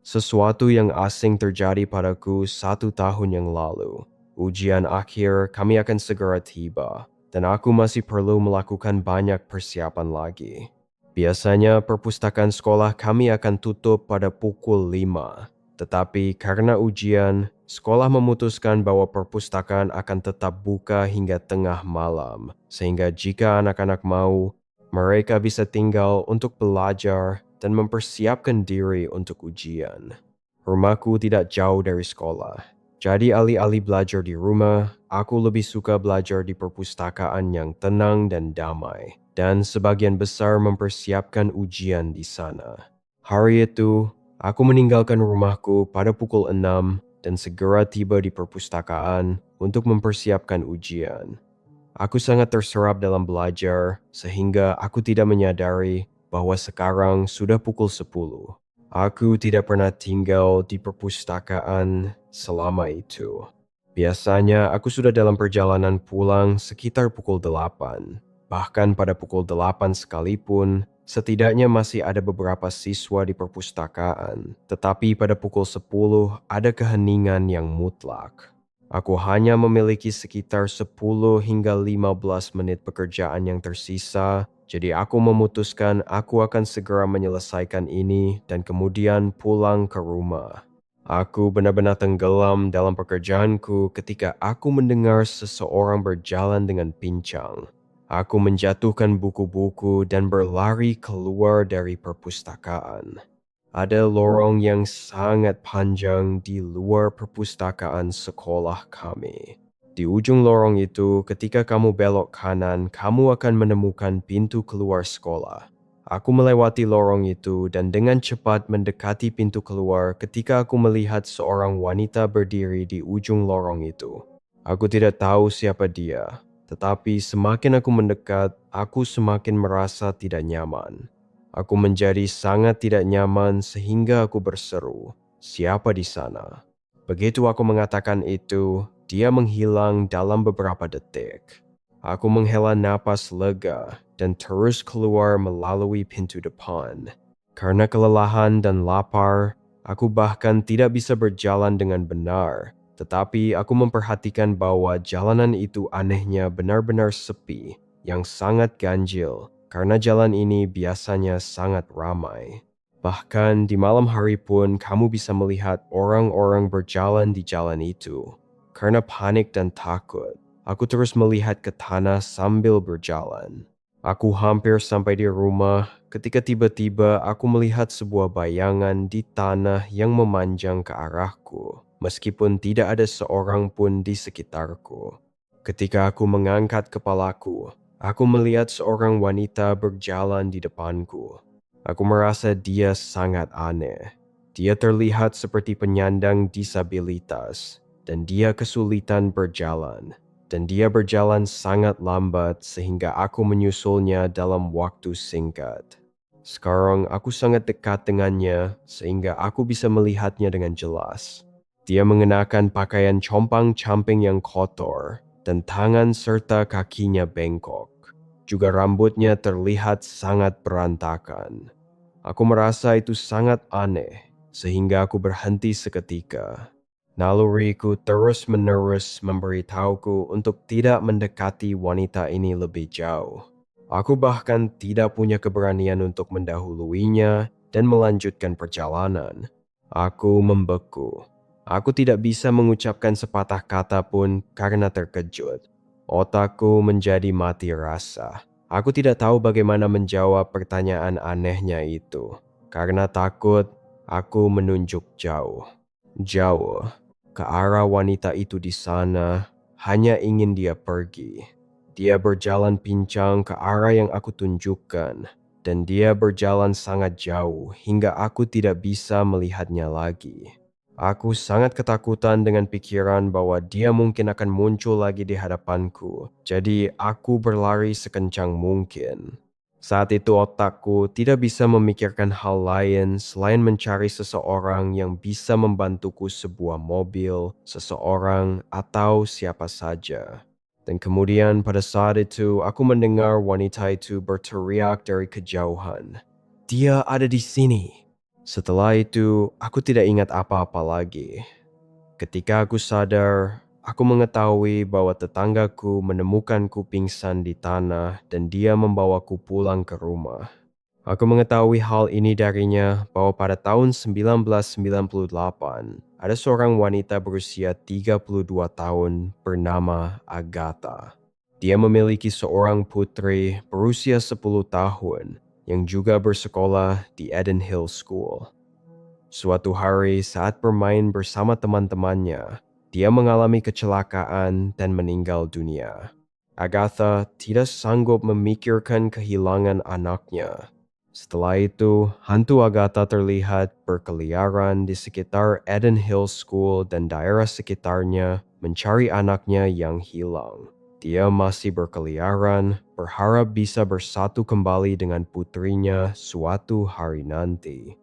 Sesuatu yang asing terjadi padaku 1 tahun yang lalu. Ujian akhir kami akan segera tiba, dan aku masih perlu melakukan banyak persiapan lagi. Biasanya perpustakaan sekolah kami akan tutup pada pukul 5, tetapi karena ujian, sekolah memutuskan bahwa perpustakaan akan tetap buka hingga tengah malam, sehingga jika anak-anak mau, mereka bisa tinggal untuk belajar dan mempersiapkan diri untuk ujian. Rumahku tidak jauh dari sekolah, jadi alih-alih belajar di rumah, aku lebih suka belajar di perpustakaan yang tenang dan damai, dan sebagian besar mempersiapkan ujian di sana. Hari itu, aku meninggalkan rumahku pada pukul 6 dan segera tiba di perpustakaan untuk mempersiapkan ujian. Aku sangat terserap dalam belajar, sehingga aku tidak menyadari bahwa sekarang sudah pukul 10. Aku tidak pernah tinggal di perpustakaan selama itu. Biasanya aku sudah dalam perjalanan pulang sekitar pukul 8. Bahkan pada pukul 8 sekalipun, setidaknya masih ada beberapa siswa di perpustakaan. Tetapi pada pukul 10 ada keheningan yang mutlak. Aku hanya memiliki sekitar 10 hingga 15 menit pekerjaan yang tersisa, jadi aku memutuskan aku akan segera menyelesaikan ini dan kemudian pulang ke rumah. Aku benar-benar tenggelam dalam pekerjaanku ketika aku mendengar seseorang berjalan dengan pincang. Aku menjatuhkan buku-buku dan berlari keluar dari perpustakaan. Ada lorong yang sangat panjang di luar perpustakaan sekolah kami. Di ujung lorong itu, ketika kamu belok kanan, kamu akan menemukan pintu keluar sekolah. Aku melewati lorong itu dan dengan cepat mendekati pintu keluar ketika aku melihat seorang wanita berdiri di ujung lorong itu. Aku tidak tahu siapa dia, tetapi semakin aku mendekat, aku semakin merasa tidak nyaman. Aku menjadi sangat tidak nyaman sehingga aku berseru, "Siapa di sana?" Begitu aku mengatakan itu, dia menghilang dalam beberapa detik. Aku menghela napas lega dan terus keluar melalui pintu depan. Karena kelelahan dan lapar, aku bahkan tidak bisa berjalan dengan benar. Tetapi aku memperhatikan bahwa jalanan itu anehnya benar-benar sepi, yang sangat ganjil. Karena jalan ini biasanya sangat ramai. Bahkan di malam hari pun kamu bisa melihat orang-orang berjalan di jalan itu. Karena panik dan takut, aku terus melihat ke tanah sambil berjalan. Aku hampir sampai di rumah ketika tiba-tiba aku melihat sebuah bayangan di tanah yang memanjang ke arahku, meskipun tidak ada seorang pun di sekitarku. Ketika aku mengangkat kepalaku, aku melihat seorang wanita berjalan di depanku. Aku merasa dia sangat aneh. Dia terlihat seperti penyandang disabilitas, dan dia kesulitan berjalan. Dan dia berjalan sangat lambat sehingga aku menyusulnya dalam waktu singkat. Sekarang aku sangat dekat dengannya sehingga aku bisa melihatnya dengan jelas. Dia mengenakan pakaian compang-camping yang kotor, dan tangan serta kakinya bengkok. Juga rambutnya terlihat sangat berantakan. Aku merasa itu sangat aneh, sehingga aku berhenti seketika. Naluriku terus-menerus memberitahuku untuk tidak mendekati wanita ini lebih jauh. Aku bahkan tidak punya keberanian untuk mendahuluinya dan melanjutkan perjalanan. Aku membeku. Aku tidak bisa mengucapkan sepatah kata pun karena terkejut. Otakku menjadi mati rasa. Aku tidak tahu bagaimana menjawab pertanyaan anehnya itu. Karena takut, aku menunjuk jauh. Jauh ke arah wanita itu di sana, hanya ingin dia pergi. Dia berjalan pincang ke arah yang aku tunjukkan, dan dia berjalan sangat jauh hingga aku tidak bisa melihatnya lagi. Aku sangat ketakutan dengan pikiran bahwa dia mungkin akan muncul lagi di hadapanku, jadi aku berlari sekencang mungkin. Saat itu otakku tidak bisa memikirkan hal lain selain mencari seseorang yang bisa membantuku sebuah mobil, seseorang, atau siapa saja. Dan kemudian pada saat itu aku mendengar wanita itu berteriak dari kejauhan. "Dia ada di sini!" Setelah itu, aku tidak ingat apa-apa lagi. Ketika aku sadar, aku mengetahui bahwa tetanggaku menemukanku pingsan di tanah dan dia membawaku pulang ke rumah. Aku mengetahui hal ini darinya bahwa pada tahun 1998, ada seorang wanita berusia 32 tahun bernama Agatha. Dia memiliki seorang putri berusia 10 tahun yang juga bersekolah di Eden Hill School. Suatu hari saat bermain bersama teman-temannya, dia mengalami kecelakaan dan meninggal dunia. Agatha tidak sanggup memikirkan kehilangan anaknya. Setelah itu, hantu Agatha terlihat berkeliaran di sekitar Eden Hill School dan daerah sekitarnya mencari anaknya yang hilang. Dia masih berkeliaran, berharap bisa bersatu kembali dengan putrinya suatu hari nanti.